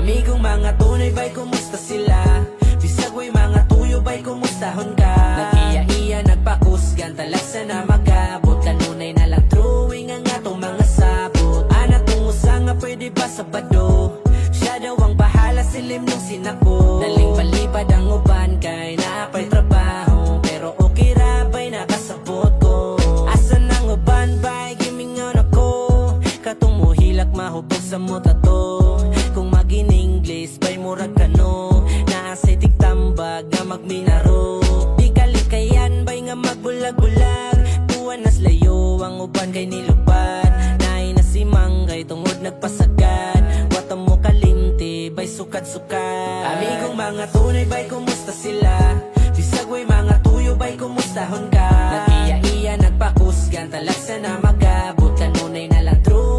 Amigong mga tunay ba'y kumusta sila? Bisag way mga tuyo ba'y kumustahon ka? Nag-iya-iya nagpakusgan talagsa na magabot. Kanunay na lang drawing ang atong mga sabot. Ana tungusa nga pwede ba sabado? Siya daw ang bahala silim nung sinako. Daling palipad ang uban kay naapay trabaho. Pero okay ra ba'y nakasabot ko? Asan ang uban ba'y gimingon ako? Katong muhilak mahubog sa muta to. Kung mag-in-English ba'y murag kano? Naasay tigtambag nga magminaro. Di kalikayan ba'y nga magbulag-bulag. Tuwan nas layo ang uban kay nilubad. Naay na si Manggay tungod nagpasagad. Wata mo kalimti ba'y sukat-sukat. Amigong mga tunay ba'y kumusta sila? Bisag way mga tuyo ba'y kumustahon ka? Nag-iya-iya nagpakusgan talagsa na magabot. Kanunay na lang true